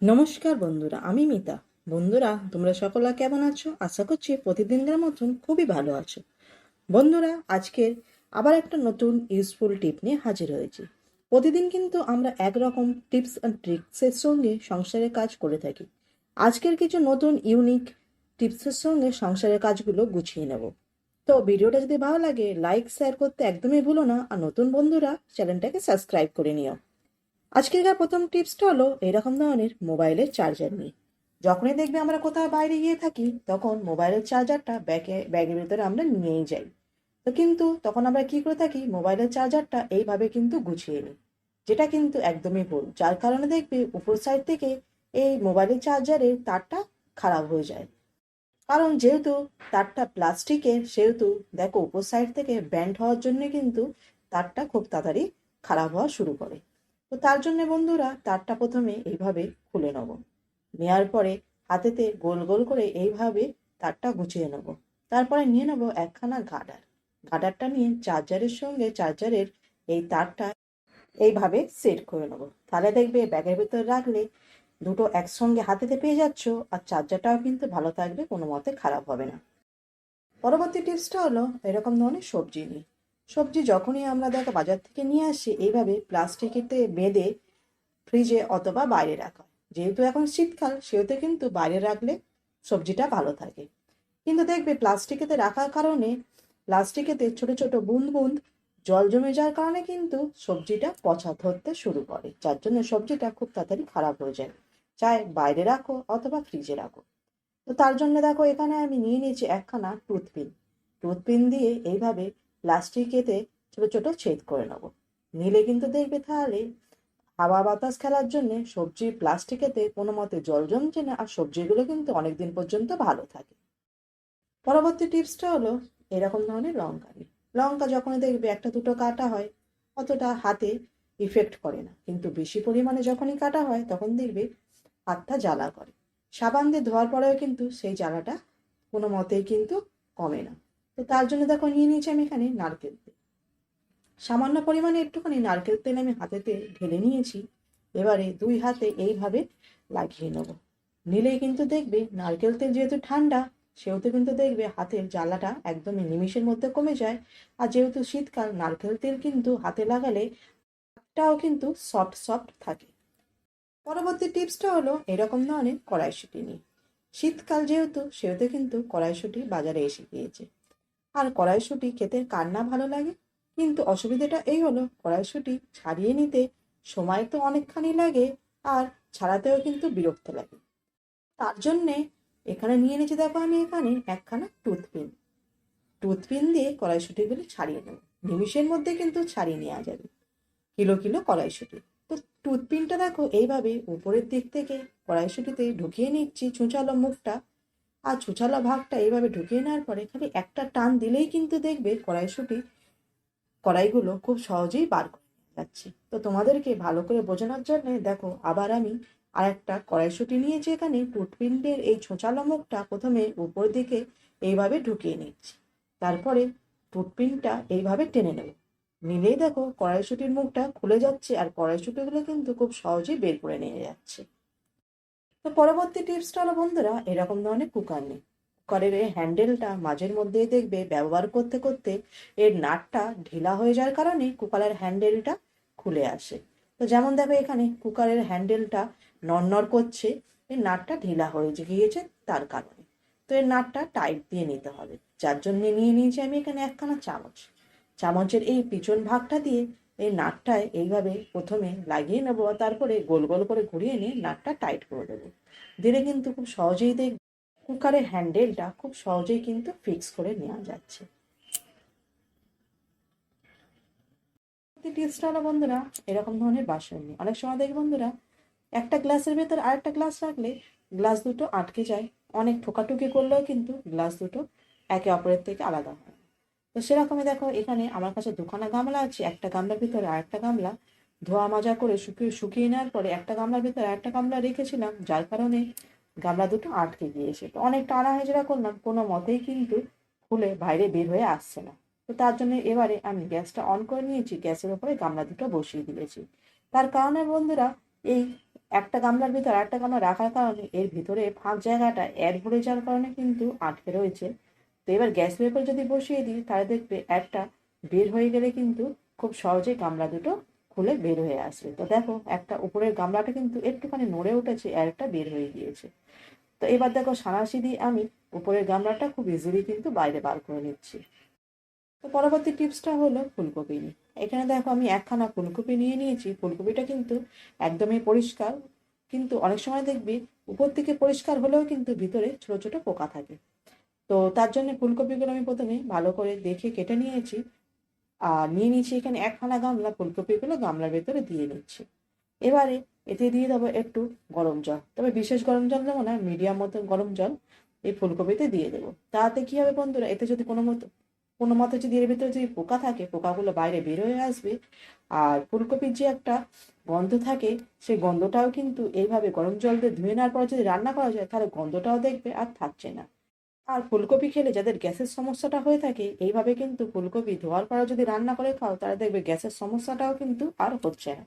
নমস্কার বন্ধুরা, আমি মিতা। বন্ধুরা, তোমরা সকলে কেমন আছো? আশা করছি প্রতিদিনকার মতন খুবই ভালো আছো। বন্ধুরা, আজকের আবার একটা নতুন ইউজফুল টিপ নিয়ে হাজির হয়েছি। প্রতিদিন কিন্তু আমরা একরকম টিপস অ্যান্ড ট্রিক্সের সঙ্গে সংসারের কাজ করে থাকি। আজকের কিছু নতুন ইউনিক টিপসের সঙ্গে সংসারের কাজগুলো গুছিয়ে নেব। তো ভিডিওটা যদি ভালো লাগে, লাইক শেয়ার করতে একদমই ভুলো না, আর নতুন বন্ধুরা চ্যানেলটাকে সাবস্ক্রাইব করে নিও। আজকের প্রথম টিপসটা হলো এরকম ধরনের মোবাইলের চার্জার নিয়ে। যখনই দেখবে আমরা কোথাও বাইরে গিয়ে থাকি, তখন মোবাইলের চার্জারটা ব্যাগের ভেতরে আমরা নিয়েই যাই। তো কিন্তু তখন আমরা কি করে থাকি, মোবাইলের চার্জারটা এইভাবে কিন্তু গুছিয়ে নিই, যেটা কিন্তু একদমই ভুল। যার কারণে দেখবে উপর সাইড থেকে এই মোবাইলের চার্জারের তারটা খারাপ হয়ে যায়। কারণ যেহেতু তারটা প্লাস্টিকের, সেহেতু দেখো উপর সাইড থেকে ব্যান্ড হওয়ার জন্য কিন্তু তারটা খুব তাড়াতাড়ি খারাপ হওয়া শুরু করে। তো তার জন্য বন্ধুরা তারটা প্রথমে এইভাবে খুলে নেব। নেওয়ার পরে হাতেতে গোল গোল করে এইভাবে তারটা গুছিয়ে নেব। তারপরে নিয়ে নেব একখানা গার্ডার। গার্ডারটা নিয়ে চার্জারের সঙ্গে চার্জারের এই তারটা এইভাবে সেট করে নেব। তাহলে দেখবে ব্যাগের ভিতর রাখলে দুটো একসঙ্গে হাতেতে পেয়ে যাচ্ছ, আর চার্জারটাও কিন্তু ভালো থাকবে, কোনো মতে খারাপ হবে না। পরবর্তী টিপসটা হলো এরকম ধরনের সবজি নিয়ে। সবজি যখনই আমরা দেখো বাজার থেকে নিয়ে আসি, এইভাবে প্লাস্টিকেতে বেঁধে ফ্রিজে অথবা বাইরে রাখা হয়। যেহেতু এখন শীতকাল, সেহেতু কিন্তু বাইরে রাখলে সবজিটা ভালো থাকে। কিন্তু দেখবে প্লাস্টিকেতে রাখার কারণে প্লাস্টিকেতে ছোট ছোট বুঁদ বুঁদ জল জমে যাওয়ার কারণে কিন্তু সবজিটা পচা ধরতে শুরু করে, যার জন্য সবজিটা খুব তাড়াতাড়ি খারাপ হয়ে যায়। চাই বাইরে রাখো অথবা ফ্রিজে রাখো। তো তার জন্য দেখো এখানে আমি নিয়ে নিয়েছি একখানা টুথপিন। টুথপিন দিয়ে এইভাবে প্লাস্টিকেতে ছোট ছোট ছেদ করে নেবো। নিলে কিন্তু দেখবে তাহলে হাওয়া বাতাস খেলার জন্য সবজি প্লাস্টিকেতে কোনো মতে জল জমছে না, আর সবজিগুলো কিন্তু অনেকদিন পর্যন্ত ভালো থাকে। পরবর্তী টিপসটা হলো এরকম ধরনের লঙ্কা নিয়ে। লঙ্কা যখনই দেখবে একটা দুটো কাটা হয়, অতটা হাতে ইফেক্ট করে না, কিন্তু বেশি পরিমাণে যখনই কাটা হয় তখন দেখবে হাতটা জ্বালা করে। সাবান দিয়ে ধোয়ার পরেও কিন্তু সেই জ্বালাটা কোনো মতেই কিন্তু কমে না। তো তার জন্য দেখো নিয়ে নিয়েছি আমি এখানে নারকেল তেল। সামান্য পরিমাণে একটুখানি নারকেল তেল আমি হাতেতে ঢেলে নিয়েছি। এবারে দুই হাতে এইভাবে লাগিয়ে নেব। নিলেই কিন্তু দেখবে নারকেল তেল যেহেতু ঠান্ডা, সেহেতু কিন্তু দেখবে হাতের জ্বালাটা একদমই নিমিষের মধ্যে কমে যায়। আর যেহেতু শীতকাল, নারকেল তেল কিন্তু হাতে লাগালে হাতটাও কিন্তু সফট সফট থাকে। পরবর্তী টিপসটা হলো এরকম ধরনের কড়াইশুঁটি নিয়ে। শীতকাল যেহেতু, সেহেতু কিন্তু কড়াইশুঁটি বাজারে এসে গিয়েছে। আর কড়াইশুঁটি খেতে কার না ভালো লাগে, কিন্তু অসুবিধাটা এই হলো কড়াইশুঁটি ছাড়িয়ে নিতে সময় তো অনেকখানি লাগে, আর ছাড়াতেও কিন্তু বিরক্ত লাগে। তার জন্যে এখানে নিয়ে নিয়েছি দেখো আমি এখানে একখানা টুথপিন। টুথপিন দিয়ে কড়াইশুঁটিগুলি ছাড়িয়ে নেব। নিমিষের মধ্যে কিন্তু ছাড়িয়ে নেওয়া যাবে কিলো কিলো কড়াইশুঁটি। তো টুথপিনটা দেখো এইভাবে উপরের দিক থেকে কড়াইশুঁটিতে ঢুকিয়ে নিচ্ছি ছুঁচালো মুখটা, আর ছুঁচালো ভাগটা এইভাবে ঢুকিয়ে নেওয়ার পরে খালি একটা টান দিলেই কিন্তু দেখবে কড়াইগুলো খুব সহজেই বার করে নিয়ে যাচ্ছে। তো তোমাদেরকে ভালো করে বোঝানোর জন্য দেখো আবার আমি আর একটা কড়াইশুঁটি নিয়েছি। এখানে টুথপিনের এই ছোঁচালো মুখটা প্রথমে উপর দিকে এইভাবে ঢুকিয়ে নিচ্ছি, তারপরে টুথপিনটা এইভাবে টেনে নেব। নিলেই দেখো কড়াইশুঁটির মুখটা খুলে যাচ্ছে, আর কড়াইশুঁটিগুলো কিন্তু খুব সহজেই বের করে নিয়ে যাচ্ছে। তো পরবর্তী টিপসটা হলো বন্ধুরা এরকম ধরনের কুকার নেই। কুকারের এই হ্যান্ডেলটা মাঝের মধ্যেই দেখবে ব্যবহার করতে করতে এর নাটটা ঢিলা হয়ে যাওয়ার কারণে কুকারের হ্যান্ডেলটা খুলে আসে। তো যেমন দেখো এখানে কুকারের হ্যান্ডেলটা নড়নড় করছে, এই নাটটা ঢিলা হয়ে গিয়েছে তার কারণে। তো এর নাটটা টাইট দিয়ে নিতে হবে, যার জন্য নিয়ে নিয়েছি আমি এখানে একখানা চামচ। চামচের এই পিছন ভাগটা দিয়ে এই নাটটায় এইভাবে প্রথমে লাগিয়ে নেবো, আর তারপরে গোল গোল করে ঘুরিয়ে নিয়ে নাটটা টাইট করে দেবো। দিলে কিন্তু খুব সহজেই কুকারের হ্যান্ডেলটা খুব সহজেই কিন্তু ফিক্স করে নেওয়া যাচ্ছে। টিপসটা হলো বন্ধুরা এরকম ধরনের বাসন নিয়ে। অনেক সময় দেখি বন্ধুরা একটা গ্লাসের ভেতর আরেকটা গ্লাস রাখলে গ্লাস দুটো আটকে যায়। অনেক ঠোকাঠুকি করলেও কিন্তু গ্লাস দুটো একে অপরের থেকে আলাদা হয়। তো সেরকমই দেখো এখানে আমার কাছে দুখানা গামলা আছে। একটা গামলার ভিতরে আরেকটা গামলা ধোয়া মাজা করে শুকিয়ে শুকিয়ে নেওয়ার পরে একটা গামলার ভিতরে আরেকটা গামলা রেখেছিলাম, যার কারণে গামলা দুটো আটকে গিয়েছে। তো অনেক টানা হেঁচড়া করলাম, কোনো মতেই কিন্তু খুলে বাইরে বের হয়ে আসছে না। তো তার জন্য এবারে আমি গ্যাসটা অন করে নিয়েছি, গ্যাসের উপরে গামলা দুটো বসিয়ে দিয়েছি। তার কারণে বন্ধুরা এই একটা গামলার ভিতর আরেকটা গামলা রাখার কারণে এর ভিতরে ফাঁক জায়গাটা অ্যাড ভরে যাওয়ার কারণে কিন্তু আটকে রয়েছে। তো এবার গ্যাসের উপর যদি বসিয়ে দিই তাহলে দেখবে অ্যাডটা বের হয়ে গেলে কিন্তু খুব সহজেই গামলা দুটো খুলে বের হয়ে আসবে। তো দেখো একটা উপরের গামলাটা কিন্তু একটুখানি নড়ে উঠেছে, অ্যাডটা বের হয়ে গিয়েছে। তো এবার দেখো সাঁড়াশি দিয়ে আমি উপরের গামলাটা খুব ইজিলি কিন্তু বাইরে বার করে নিচ্ছি। তো পরবর্তী টিপসটা হলো ফুলকপি নিয়ে। এখানে দেখো আমি একখানা ফুলকপি নিয়ে নিয়েছি। ফুলকপিটা কিন্তু একদমই পরিষ্কার, কিন্তু অনেক সময় দেখবি উপর থেকে পরিষ্কার হলেও কিন্তু ভিতরে ছোট ছোট পোকা থাকে। তো তার জন্য ফুলকপিগুলো আমি প্রথমে ভালো করে দেখে কেটে নিয়েছি, আর নিয়ে নিয়েছি এখানে একখানা গামলা। ফুলকপিগুলো গামলার ভেতরে দিয়ে নিচ্ছি। এবারে এতে দিয়ে দেবো একটু গরম জল, তবে বিশেষ গরম জল দেবো না, মিডিয়াম মতন গরম জল এই ফুলকপিতে দিয়ে দেবো। তাতে কি হবে বন্ধুরা, এতে যদি কোনো মতে যদি এর ভিতরে যদি পোকা থাকে, পোকাগুলো বাইরে বের হয়ে আসবে। আর ফুলকপির যে একটা গন্ধ থাকে, সেই গন্ধটাও কিন্তু এইভাবে গরম জল দিয়ে ধুয়ে নেওয়ার পর যদি রান্না করা যায় তাহলে গন্ধটাও দেখবে আর থাকছে না। আর ফুলকপি খেলে যাদের গ্যাসের সমস্যাটা হয়ে থাকে, এইভাবে কিন্তু ফুলকপি ধোয়ার পরে যদি রান্না করে খাও তাহলে দেখবে গ্যাসের সমস্যাটাও কিন্তু আর হচ্ছে না।